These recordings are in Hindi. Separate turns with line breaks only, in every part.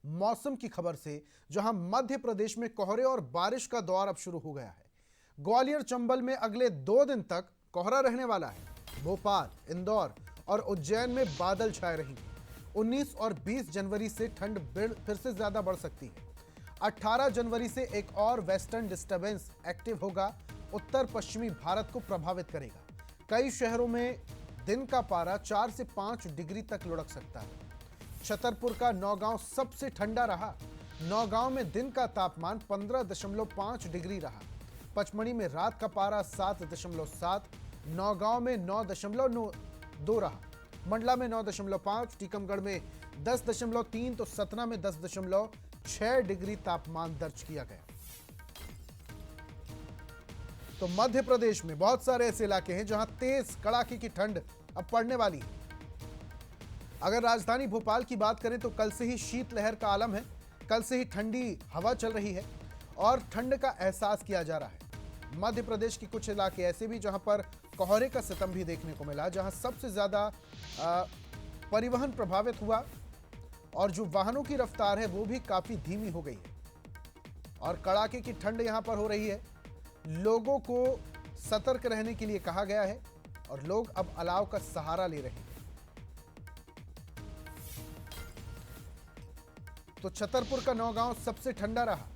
मौसम की खबर से, जहां मध्य प्रदेश में कोहरे और बारिश का दौर अब शुरू हो गया है। ग्वालियर चंबल में अगले 2 दिन तक कोहरा रहने वाला है। भोपाल, इंदौर और उज्जैन में बादल छाए रहेंगे। 19 और 20 जनवरी से ठंड फिर से ज्यादा बढ़ सकती है। 18 जनवरी से एक और वेस्टर्न डिस्टर्बेंस एक्टिव होगा, उत्तर पश्चिमी भारत को प्रभावित करेगा। कई शहरों में दिन का पारा 4 से 5 डिग्री तक लुढ़क सकता है। छतरपुर का नौगांव सबसे ठंडा रहा। नौगांव में दिन का तापमान 15.5 डिग्री रहा। पचमढ़ी में रात का पारा 7.7, नौगांव में 9.2 रहा, मंडला में 9.5, टीकमगढ़ में 10.3 तो सतना में 10.6 डिग्री तापमान दर्ज किया गया। तो मध्य प्रदेश में बहुत सारे ऐसे इलाके हैं जहां तेज कड़ाके की ठंड अब पड़ने वाली है। अगर राजधानी भोपाल की बात करें तो कल से ही शीतलहर का आलम है। कल से ही ठंडी हवा चल रही है और ठंड का एहसास किया जा रहा है। मध्य प्रदेश के कुछ इलाके ऐसे भी जहां पर कोहरे का सितम भी देखने को मिला, जहां सबसे ज्यादा परिवहन प्रभावित हुआ और जो वाहनों की रफ्तार है वो भी काफी धीमी हो गई है और कड़ाके की ठंड यहां पर हो रही है। लोगों को सतर्क रहने के लिए कहा गया है और लोग अब अलाव का सहारा ले रहे हैं। तो छतरपुर का नौगांव सबसे ठंडा रहा।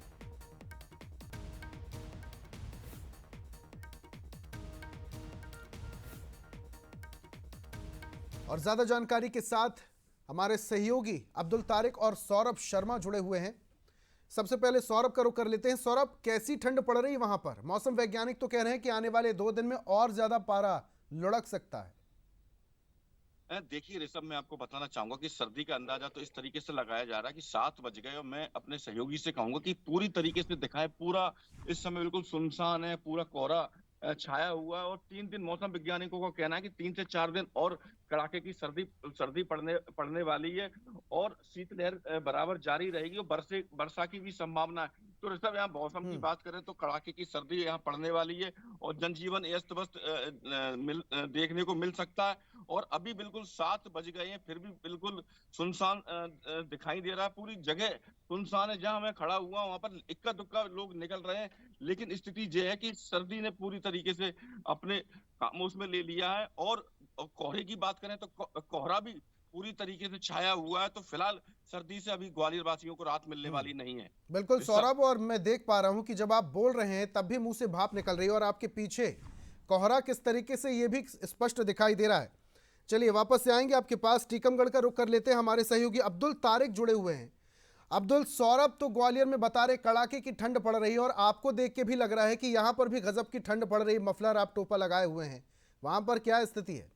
और ज्यादा जानकारी के साथ हमारे सहयोगी अब्दुल तारिक और सौरभ शर्मा जुड़े हुए हैं। सबसे पहले सौरभ का रुख कर लेते हैं। सौरभ, कैसी ठंड पड़ रही है वहां पर? मौसम वैज्ञानिक तो कह रहे हैं कि आने वाले 2 दिन में और ज्यादा पारा लुढ़क सकता है।
देखिए ऋषभ, मैं आपको बताना चाहूंगा कि सर्दी का अंदाजा तो इस तरीके से लगाया जा रहा है कि 7 बज गए और मैं अपने सहयोगी से कहूंगा कि पूरी तरीके से दिखाए। पूरा इस समय बिल्कुल सुनसान है, पूरा कोहरा छाया हुआ है और 3 दिन मौसम वैज्ञानिकों का कहना है कि 3 से 4 दिन और कड़ाके की सर्दी सर्दी पड़ने पड़ने वाली है और शीतलहर बराबर जारी रहेगी और वर्षा की भी संभावना है। तो ऋषभ, यहाँ मौसम की बात करें तो कड़ाके की सर्दी यहाँ पड़ने वाली है और जनजीवन अस्त व्यस्त देखने को मिल सकता है। और अभी बिल्कुल 7 बज गए हैं, फिर भी बिल्कुल सुनसान दिखाई दे रहा है। पूरी जगह सुनसान है। जहां मैं खड़ा हुआ वहां पर इक्का दुक्का लोग निकल रहे हैं, लेकिन स्थिति यह है कि सर्दी ने पूरी तरीके से अपने कामों में ले लिया है। और कोहरे की बात करें तो कोहरा भी पूरी तरीके से छाया हुआ है। तो फिलहाल सर्दी से अभी ग्वालियर वासियों को राहत मिलने वाली नहीं है।
बिल्कुल
इस सब
सौरभ, और मैं देख पा रहा हूं कि जब आप बोल रहे हैं तब भी मुंह से भाप निकल रही है और आपके पीछे कोहरा किस तरीके से ये भी स्पष्ट दिखाई दे रहा है। चलिए वापस से आएंगे आपके पास। टीकमगढ़ का रुख कर लेते हैं। हमारे सहयोगी अब्दुल तारिक जुड़े हुए हैं। अब्दुल, सौरभ तो ग्वालियर में बता रहे कड़ाके की ठंड पड़ रही है और आपको देख के भी लग रहा है कि यहां पर भी गजब की ठंड पड़ रही है। मफलर आप टोपा लगाए हुए हैं, वहां पर क्या स्थिति है?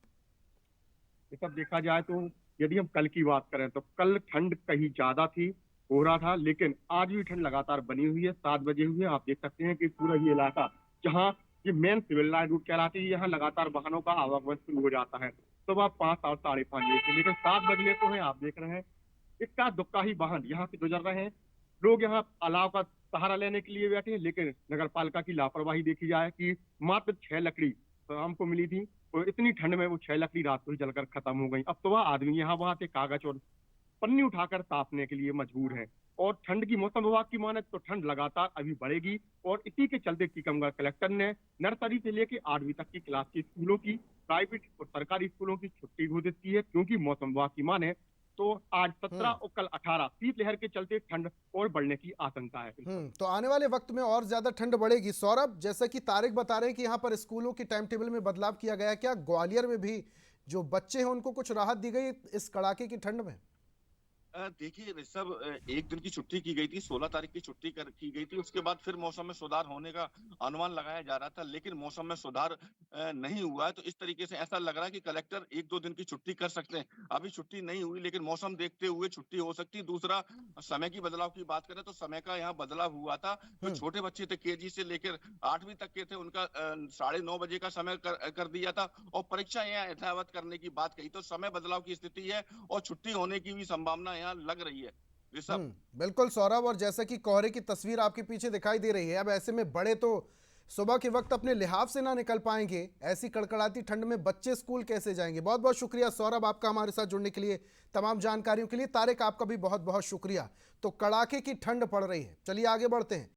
ये सब देखा जाए तो यदि हम कल की बात करें तो कल ठंड कहीं ज्यादा थी, हो रहा था, लेकिन आज भी ठंड लगातार बनी हुई है। 7 बजे हुए आप देख सकते हैं कि पूरा ये इलाका जहाँ ये मेन सिविल लाइन रूट कहलाती है, यहाँ लगातार वाहनों का आवागमन शुरू हो जाता है सुबह 5 और 5:30 बजे से, लेकिन 7 बजने को है आप देख रहे हैं इक्का दुक्का ही वाहन यहाँ से गुजर रहे हैं। लोग यहाँ अलाव का सहारा लेने के लिए बैठे हैं, लेकिन नगर पालिका की लापरवाही देखी जाए कि मात्र 6 लकड़ी शाम को मिली थी और इतनी ठंड में वो 6 लकड़ी रात को ही जलकर खत्म हो गई। अब तो वह आदमी यहाँ वहां से कागज और पन्नी उठाकर तापने के लिए मजबूर है। और ठंड की मौसम विभाग की माने तो ठंड लगातार अभी बढ़ेगी और इसी के चलते टीकमगढ़ कलेक्टर ने नर्सरी से लेकर 8वीं तक की क्लास के स्कूलों की, प्राइवेट और सरकारी स्कूलों की छुट्टी घोषित की है, क्योंकि मौसम विभाग की माने तो आज 17 और कल 18 शीतलहर के चलते ठंड और बढ़ने की आशंका है।
तो आने वाले वक्त में और ज्यादा ठंड बढ़ेगी। सौरभ, जैसा कि तारिक बता रहे हैं कि यहाँ पर स्कूलों की टाइम टेबल में बदलाव किया गया, क्या ग्वालियर में भी जो बच्चे हैं उनको कुछ राहत दी गई इस कड़ाके की ठंड में?
देखिए ऋषभ, 1 दिन की छुट्टी की गई थी, 16 तारीख की छुट्टी की गई थी। उसके बाद फिर मौसम में सुधार होने का अनुमान लगाया जा रहा था, लेकिन मौसम में सुधार नहीं हुआ है। तो इस तरीके से ऐसा लग रहा है कि कलेक्टर 1-2 दिन की छुट्टी कर सकते हैं। अभी छुट्टी नहीं हुई, लेकिन मौसम देखते हुए छुट्टी हो सकती है। दूसरा, समय की बदलाव की बात करें तो समय का यहाँ बदलाव हुआ था। जो छोटे बच्चे थे केजी से लेकर 8वीं तक के थे, उनका 9:30 बजे का समय कर दिया था और परीक्षा यहाँ यथावत करने की बात कही। तो समय बदलाव की स्थिति है और छुट्टी होने की भी संभावना यहाँ लग रही है ऋषभ।
बिल्कुल सौरभ, और जैसा कि कोहरे की तस्वीर आपके पीछे दिखाई दे रही है, अब ऐसे में बड़े तो सुबह के वक्त अपने लिहाफ से ना निकल पाएंगे, ऐसी कड़कड़ाती ठंड में बच्चे स्कूल कैसे जाएंगे। बहुत बहुत शुक्रिया सौरभ आपका हमारे साथ जुड़ने के लिए, तमाम जानकारियों के लिए। तारिक आपका भी बहुत बहुत शुक्रिया। तो कड़ाके की ठंड पड़ रही है, चलिए आगे बढ़ते हैं।